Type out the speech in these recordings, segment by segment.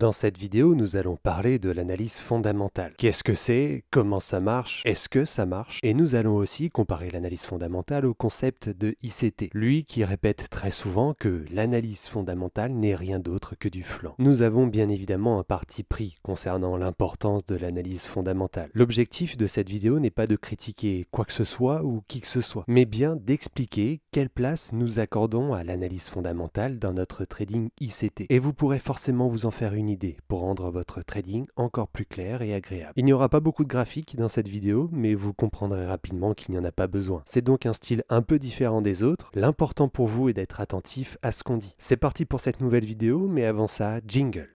Dans cette vidéo, nous allons parler de l'analyse fondamentale. Qu'est-ce que c'est? Comment ça marche? Est-ce que ça marche? Et nous allons aussi comparer l'analyse fondamentale au concept de ICT, lui qui répète très souvent que l'analyse fondamentale n'est rien d'autre que du flan. Nous avons bien évidemment un parti pris concernant l'importance de l'analyse fondamentale. L'objectif de cette vidéo n'est pas de critiquer quoi que ce soit ou qui que ce soit, mais bien d'expliquer quelle place nous accordons à l'analyse fondamentale dans notre trading ICT. Et vous pourrez forcément vous en faire une idée pour rendre votre trading encore plus clair et agréable. Il n'y aura pas beaucoup de graphiques dans cette vidéo, mais vous comprendrez rapidement qu'il n'y en a pas besoin. C'est donc un style un peu différent des autres. L'important pour vous est d'être attentif à ce qu'on dit. C'est parti pour cette nouvelle vidéo, mais avant ça, jingle.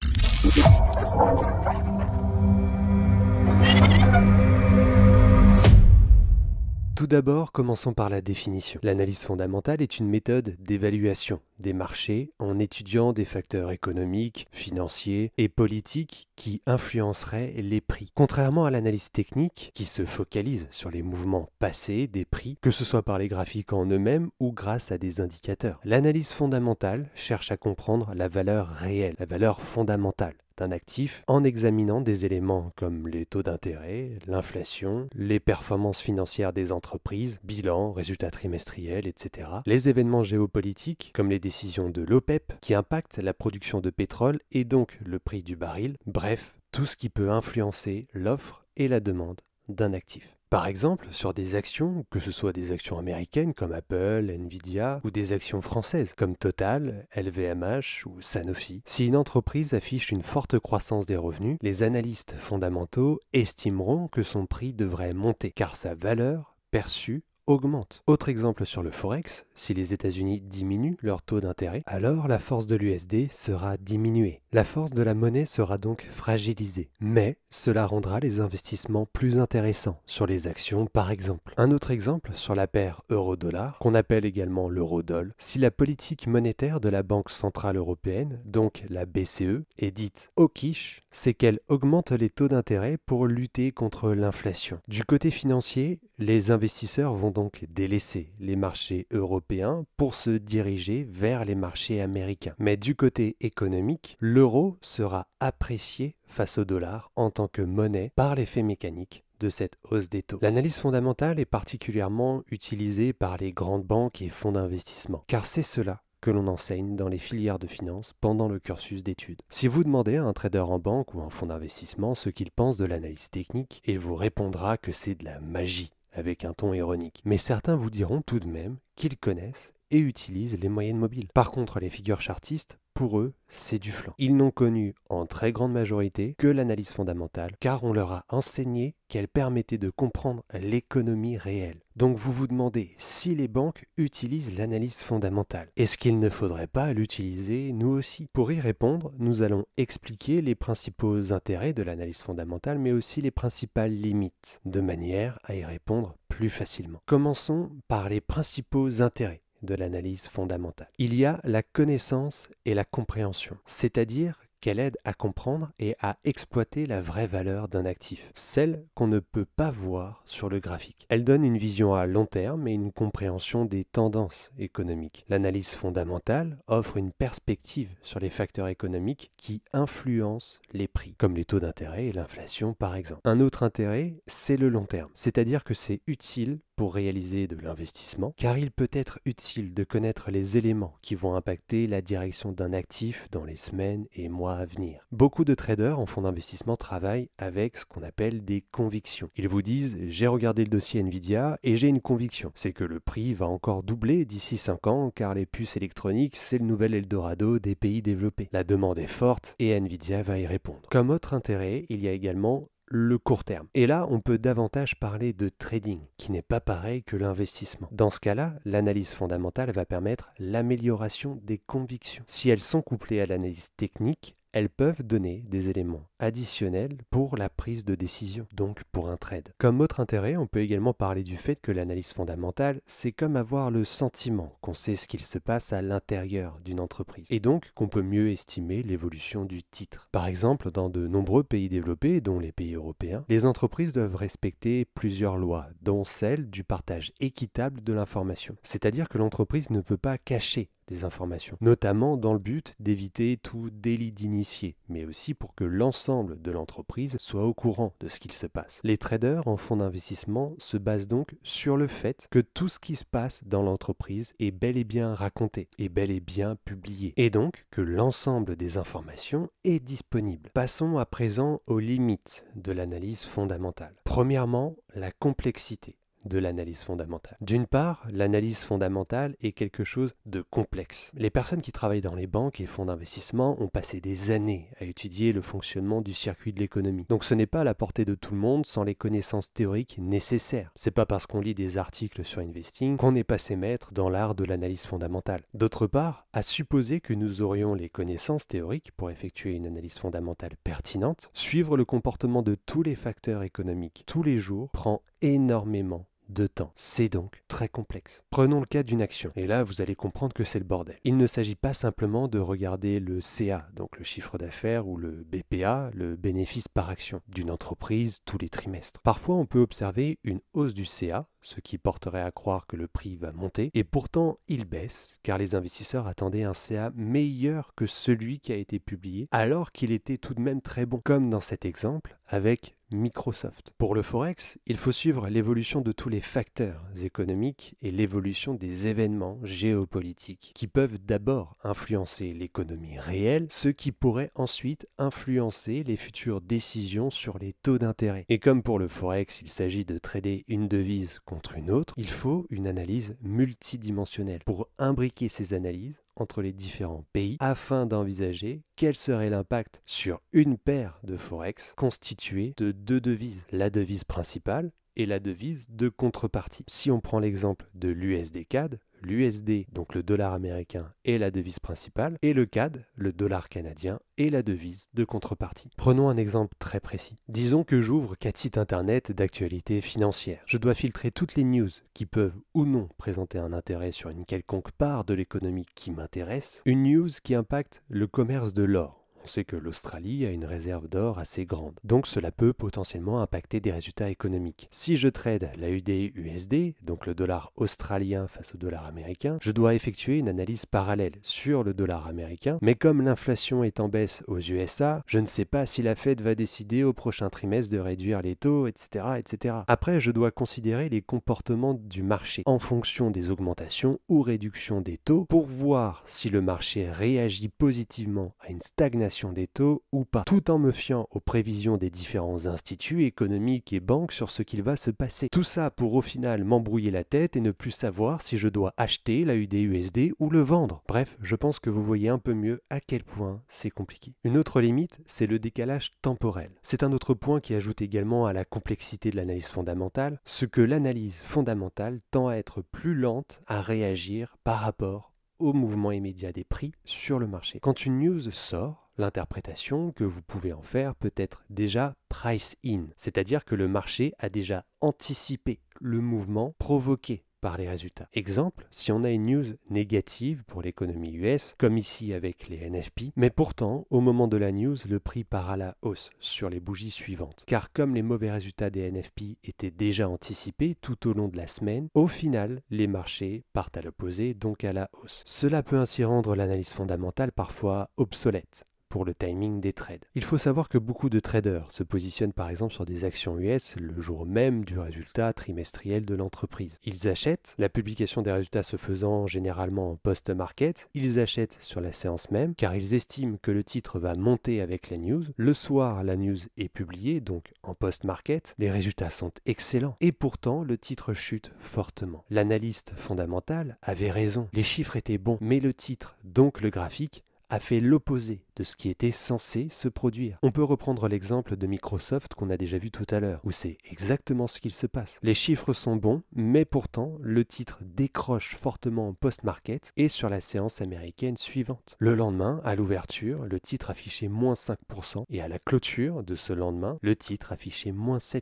Tout d'abord, commençons par la définition. L'analyse fondamentale est une méthode d'évaluation des marchés en étudiant des facteurs économiques, financiers et politiques qui influenceraient les prix. Contrairement à l'analyse technique qui se focalise sur les mouvements passés des prix, que ce soit par les graphiques en eux-mêmes ou grâce à des indicateurs. L'analyse fondamentale cherche à comprendre la valeur réelle, la valeur fondamentale d'un actif en examinant des éléments comme les taux d'intérêt, l'inflation, les performances financières des entreprises, bilan, résultats trimestriels, etc. Les événements géopolitiques comme les décisions de l'OPEP qui impactent la production de pétrole et donc le prix du baril, bref, tout ce qui peut influencer l'offre et la demande d'un actif. Par exemple, sur des actions, que ce soit des actions américaines comme Apple, Nvidia, ou des actions françaises comme Total, LVMH ou Sanofi, si une entreprise affiche une forte croissance des revenus, les analystes fondamentaux estimeront que son prix devrait monter, car sa valeur perçue augmente. Autre exemple sur le Forex, si les États-Unis diminuent leur taux d'intérêt, alors la force de l'USD sera diminuée. La force de la monnaie sera donc fragilisée, mais cela rendra les investissements plus intéressants sur les actions par exemple. Un autre exemple sur la paire euro-dollar, qu'on appelle également l'euro-doll, si la politique monétaire de la Banque centrale européenne, donc la BCE, est dite hawkish, c'est qu'elle augmente les taux d'intérêt pour lutter contre l'inflation. Du côté financier, les investisseurs vont donc délaisser les marchés européens pour se diriger vers les marchés américains. Mais du côté économique, l'euro sera apprécié face au dollar en tant que monnaie par l'effet mécanique de cette hausse des taux. L'analyse fondamentale est particulièrement utilisée par les grandes banques et fonds d'investissement, car c'est cela que l'on enseigne dans les filières de finance pendant le cursus d'études. Si vous demandez à un trader en banque ou en fonds d'investissement ce qu'il pense de l'analyse technique, il vous répondra que c'est de la magie, avec un ton ironique. Mais certains vous diront tout de même qu'ils connaissent et utilisent les moyennes mobiles. Par contre, les figures chartistes, pour eux, c'est du flan. Ils n'ont connu en très grande majorité que l'analyse fondamentale, car on leur a enseigné qu'elle permettait de comprendre l'économie réelle. Donc vous vous demandez si les banques utilisent l'analyse fondamentale. Est-ce qu'il ne faudrait pas l'utiliser nous aussi? Pour y répondre, nous allons expliquer les principaux intérêts de l'analyse fondamentale, mais aussi les principales limites, de manière à y répondre plus facilement. Commençons par les principaux intérêts de l'analyse fondamentale. Il y a la connaissance et la compréhension, c'est-à-dire qu'elle aide à comprendre et à exploiter la vraie valeur d'un actif, celle qu'on ne peut pas voir sur le graphique. Elle donne une vision à long terme et une compréhension des tendances économiques. L'analyse fondamentale offre une perspective sur les facteurs économiques qui influencent les prix, comme les taux d'intérêt et l'inflation par exemple. Un autre intérêt, c'est le long terme, c'est-à-dire que c'est utile pour réaliser de l'investissement, car il peut être utile de connaître les éléments qui vont impacter la direction d'un actif dans les semaines et mois à venir. Beaucoup de traders en fonds d'investissement travaillent avec ce qu'on appelle des convictions. Ils vous disent « j'ai regardé le dossier Nvidia et j'ai une conviction, c'est que le prix va encore doubler d'ici 5 ans car les puces électroniques c'est le nouvel Eldorado des pays développés. La demande est forte et Nvidia va y répondre ». Comme autre intérêt, il y a également le court terme. Et là, on peut davantage parler de trading, qui n'est pas pareil que l'investissement. Dans ce cas-là, l'analyse fondamentale va permettre l'amélioration des convictions. Si elles sont couplées à l'analyse technique, elles peuvent donner des éléments additionnels pour la prise de décision, donc pour un trade. Comme autre intérêt, on peut également parler du fait que l'analyse fondamentale, c'est comme avoir le sentiment qu'on sait ce qu'il se passe à l'intérieur d'une entreprise, et donc qu'on peut mieux estimer l'évolution du titre. Par exemple, dans de nombreux pays développés, dont les pays européens, les entreprises doivent respecter plusieurs lois, dont celle du partage équitable de l'information. C'est-à-dire que l'entreprise ne peut pas cacher des informations, notamment dans le but d'éviter tout délit d'initié, mais aussi pour que l'ensemble de l'entreprise soit au courant de ce qu'il se passe. Les traders en fonds d'investissement se basent donc sur le fait que tout ce qui se passe dans l'entreprise est bel et bien raconté, est bel et bien publié, et donc que l'ensemble des informations est disponible. Passons à présent aux limites de l'analyse fondamentale. Premièrement, la complexité de l'analyse fondamentale. D'une part, l'analyse fondamentale est quelque chose de complexe. Les personnes qui travaillent dans les banques et fonds d'investissement ont passé des années à étudier le fonctionnement du circuit de l'économie. Donc ce n'est pas à la portée de tout le monde sans les connaissances théoriques nécessaires. C'est pas parce qu'on lit des articles sur Investing qu'on est passé maître dans l'art de l'analyse fondamentale. D'autre part, à supposer que nous aurions les connaissances théoriques pour effectuer une analyse fondamentale pertinente, suivre le comportement de tous les facteurs économiques tous les jours prend énormément de temps. C'est donc très complexe. Prenons le cas d'une action, et là vous allez comprendre que c'est le bordel. Il ne s'agit pas simplement de regarder le CA, donc le chiffre d'affaires, ou le BPA, le bénéfice par action, d'une entreprise tous les trimestres. Parfois on peut observer une hausse du CA, ce qui porterait à croire que le prix va monter, et pourtant il baisse, car les investisseurs attendaient un CA meilleur que celui qui a été publié, alors qu'il était tout de même très bon, comme dans cet exemple avec Microsoft. Pour le Forex, il faut suivre l'évolution de tous les facteurs économiques et l'évolution des événements géopolitiques qui peuvent d'abord influencer l'économie réelle, ce qui pourrait ensuite influencer les futures décisions sur les taux d'intérêt. Et comme pour le Forex, il s'agit de trader une devise contre une autre, il faut une analyse multidimensionnelle pour imbriquer ces analyses entre les différents pays afin d'envisager quel serait l'impact sur une paire de Forex constituée de deux devises, la devise principale et la devise de contrepartie. Si on prend l'exemple de l'USD CAD, l'USD, donc le dollar américain, est la devise principale, et le CAD, le dollar canadien, est la devise de contrepartie. Prenons un exemple très précis. Disons que j'ouvre 4 sites internet d'actualité financière. Je dois filtrer toutes les news qui peuvent ou non présenter un intérêt sur une quelconque part de l'économie qui m'intéresse. Une news qui impacte le commerce de l'or. On sait que l'Australie a une réserve d'or assez grande, donc cela peut potentiellement impacter des résultats économiques. Si je trade la UD-USD, donc le dollar australien face au dollar américain, je dois effectuer une analyse parallèle sur le dollar américain, mais comme l'inflation est en baisse aux USA, je ne sais pas si la Fed va décider au prochain trimestre de réduire les taux, etc., etc. Après, je dois considérer les comportements du marché en fonction des augmentations ou réductions des taux pour voir si le marché réagit positivement à une stagnation des taux ou pas, tout en me fiant aux prévisions des différents instituts économiques et banques sur ce qu'il va se passer. Tout ça pour au final m'embrouiller la tête et ne plus savoir si je dois acheter la UD-USD ou le vendre. Bref, je pense que vous voyez un peu mieux à quel point c'est compliqué. Une autre limite, c'est le décalage temporel. C'est un autre point qui ajoute également à la complexité de l'analyse fondamentale, ce que l'analyse fondamentale tend à être plus lente à réagir par rapport au mouvement immédiat des prix sur le marché. Quand une news sort, l'interprétation que vous pouvez en faire peut être déjà price in, c'est-à-dire que le marché a déjà anticipé le mouvement provoqué par les résultats. Exemple, si on a une news négative pour l'économie US, comme ici avec les NFP, mais pourtant, au moment de la news, le prix part à la hausse sur les bougies suivantes. Car comme les mauvais résultats des NFP étaient déjà anticipés tout au long de la semaine, au final, les marchés partent à l'opposé, donc à la hausse. Cela peut ainsi rendre l'analyse fondamentale parfois obsolète pour le timing des trades. Il faut savoir que beaucoup de traders se positionnent par exemple sur des actions US le jour même du résultat trimestriel de l'entreprise. Ils achètent, la publication des résultats se faisant généralement en post-market, ils achètent sur la séance même car ils estiment que le titre va monter avec la news. Le soir, la news est publiée, donc en post-market, les résultats sont excellents et pourtant le titre chute fortement. L'analyste fondamental avait raison, les chiffres étaient bons, mais le titre, donc le graphique, a fait l'opposé de ce qui était censé se produire. On peut reprendre l'exemple de Microsoft qu'on a déjà vu tout à l'heure, où c'est exactement ce qu'il se passe. Les chiffres sont bons, mais pourtant, le titre décroche fortement en post-market et sur la séance américaine suivante. Le lendemain, à l'ouverture, le titre affichait moins 5% et à la clôture de ce lendemain, le titre affichait moins 7%.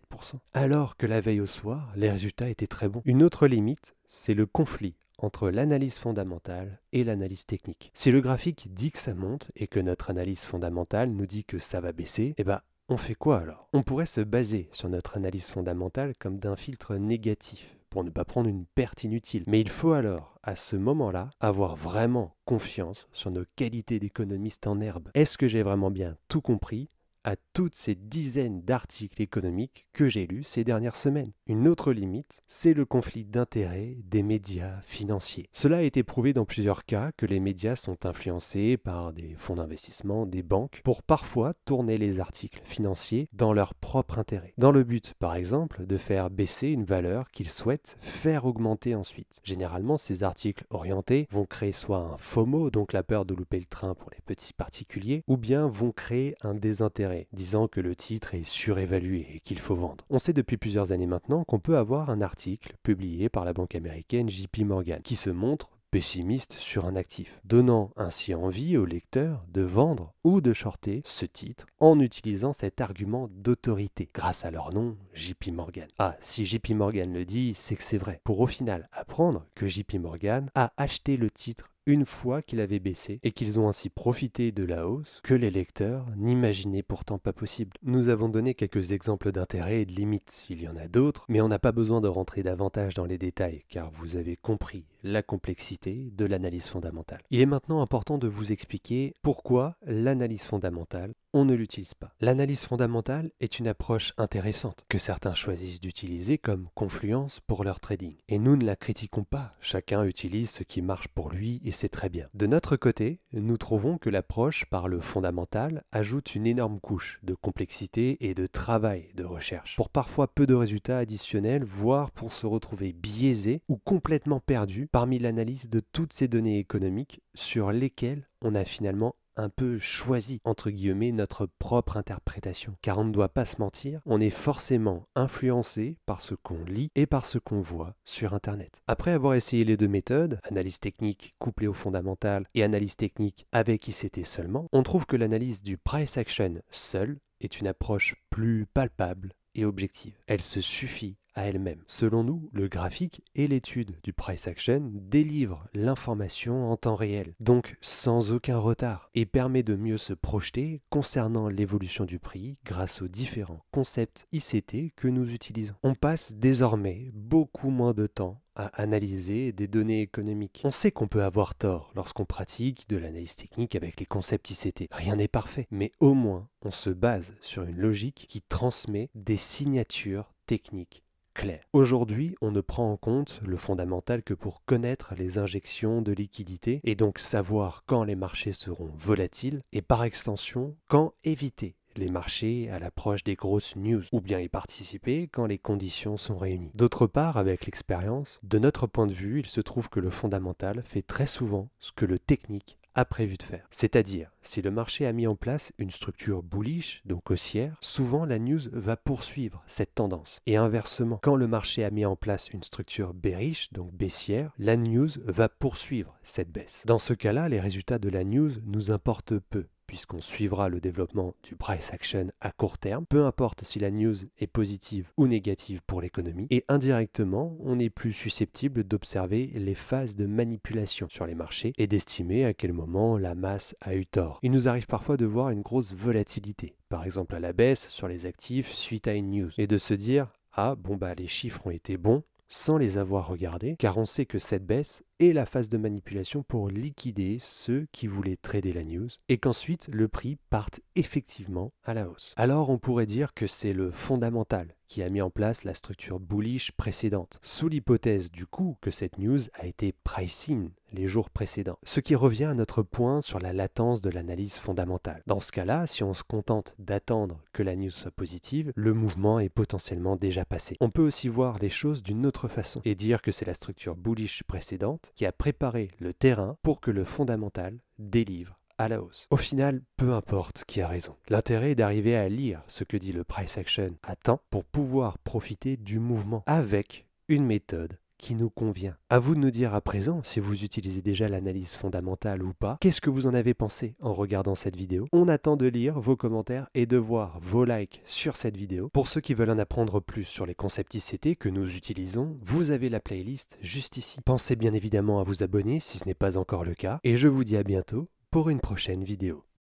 Alors que la veille au soir, les résultats étaient très bons. Une autre limite, c'est le conflit entre l'analyse fondamentale et l'analyse technique. Si le graphique dit que ça monte et que notre analyse fondamentale nous dit que ça va baisser, eh ben on fait quoi alors? On pourrait se baser sur notre analyse fondamentale comme d'un filtre négatif pour ne pas prendre une perte inutile. Mais il faut alors, à ce moment-là, avoir vraiment confiance sur nos qualités d'économiste en herbe. Est-ce que j'ai vraiment bien tout compris à toutes ces dizaines d'articles économiques que j'ai lus ces dernières semaines? Une autre limite, c'est le conflit d'intérêts des médias financiers. Cela a été prouvé dans plusieurs cas que les médias sont influencés par des fonds d'investissement, des banques, pour parfois tourner les articles financiers dans leur propre intérêt. Dans le but, par exemple, de faire baisser une valeur qu'ils souhaitent faire augmenter ensuite. Généralement, ces articles orientés vont créer soit un FOMO, donc la peur de louper le train pour les petits particuliers, ou bien vont créer un désintérêt, disant que le titre est surévalué et qu'il faut vendre. On sait depuis plusieurs années maintenant qu'on peut avoir un article publié par la banque américaine JP Morgan qui se montre pessimiste sur un actif, donnant ainsi envie aux lecteurs de vendre ou de shorter ce titre en utilisant cet argument d'autorité, grâce à leur nom JP Morgan. Ah, si JP Morgan le dit, c'est que c'est vrai, pour au final apprendre que JP Morgan a acheté le titre une fois qu'il avait baissé et qu'ils ont ainsi profité de la hausse que les lecteurs n'imaginaient pourtant pas possible. Nous avons donné quelques exemples d'intérêts et de limites, il y en a d'autres, mais on n'a pas besoin de rentrer davantage dans les détails car vous avez compris la complexité de l'analyse fondamentale. Il est maintenant important de vous expliquer pourquoi l'analyse fondamentale, on ne l'utilise pas. L'analyse fondamentale est une approche intéressante que certains choisissent d'utiliser comme confluence pour leur trading. Et nous ne la critiquons pas, chacun utilise ce qui marche pour lui et c'est très bien. De notre côté, nous trouvons que l'approche par le fondamental ajoute une énorme couche de complexité et de travail de recherche, pour parfois peu de résultats additionnels, voire pour se retrouver biaisé ou complètement perdu parmi l'analyse de toutes ces données économiques sur lesquelles on a finalement un peu choisi, entre guillemets, notre propre interprétation. Car on ne doit pas se mentir, on est forcément influencé par ce qu'on lit et par ce qu'on voit sur Internet. Après avoir essayé les deux méthodes, analyse technique couplée au fondamental et analyse technique avec ICT seulement, on trouve que l'analyse du price action seule est une approche plus palpable et objective. Elle se suffit à elle-même. Selon nous, le graphique et l'étude du price action délivrent l'information en temps réel, donc sans aucun retard, et permet de mieux se projeter concernant l'évolution du prix grâce aux différents concepts ICT que nous utilisons. On passe désormais beaucoup moins de temps à analyser des données économiques. On sait qu'on peut avoir tort lorsqu'on pratique de l'analyse technique avec les concepts ICT. Rien n'est parfait, mais au moins on se base sur une logique qui transmet des signatures techniques claires. Aujourd'hui, on ne prend en compte le fondamental que pour connaître les injections de liquidités et donc savoir quand les marchés seront volatiles et par extension quand éviter les marchés à l'approche des grosses news, ou bien y participer quand les conditions sont réunies. D'autre part, avec l'expérience, de notre point de vue, il se trouve que le fondamental fait très souvent ce que le technique a prévu de faire. C'est-à-dire, si le marché a mis en place une structure bullish, donc haussière, souvent la news va poursuivre cette tendance. Et inversement, quand le marché a mis en place une structure bearish, donc baissière, la news va poursuivre cette baisse. Dans ce cas-là, les résultats de la news nous importent peu, puisqu'on suivra le développement du price action à court terme, peu importe si la news est positive ou négative pour l'économie, et indirectement, on est plus susceptible d'observer les phases de manipulation sur les marchés et d'estimer à quel moment la masse a eu tort. Il nous arrive parfois de voir une grosse volatilité, par exemple à la baisse sur les actifs suite à une news, et de se dire « Ah, bon bah les chiffres ont été bons », sans les avoir regardés, car on sait que cette baisse est la phase de manipulation pour liquider ceux qui voulaient trader la news, et qu'ensuite le prix parte effectivement à la hausse. Alors on pourrait dire que c'est le fondamental qui a mis en place la structure bullish précédente, sous l'hypothèse du coup que cette news a été price-in les jours précédents. Ce qui revient à notre point sur la latence de l'analyse fondamentale. Dans ce cas-là, si on se contente d'attendre que la news soit positive, le mouvement est potentiellement déjà passé. On peut aussi voir les choses d'une autre façon et dire que c'est la structure bullish précédente qui a préparé le terrain pour que le fondamental délivre à la hausse. Au final, peu importe qui a raison. L'intérêt est d'arriver à lire ce que dit le price action à temps pour pouvoir profiter du mouvement avec une méthode qui nous convient. À vous de nous dire à présent si vous utilisez déjà l'analyse fondamentale ou pas. Qu'est-ce que vous en avez pensé en regardant cette vidéo? On attend de lire vos commentaires et de voir vos likes sur cette vidéo. Pour ceux qui veulent en apprendre plus sur les concepts ICT que nous utilisons, vous avez la playlist juste ici. Pensez bien évidemment à vous abonner si ce n'est pas encore le cas et je vous dis à bientôt pour une prochaine vidéo.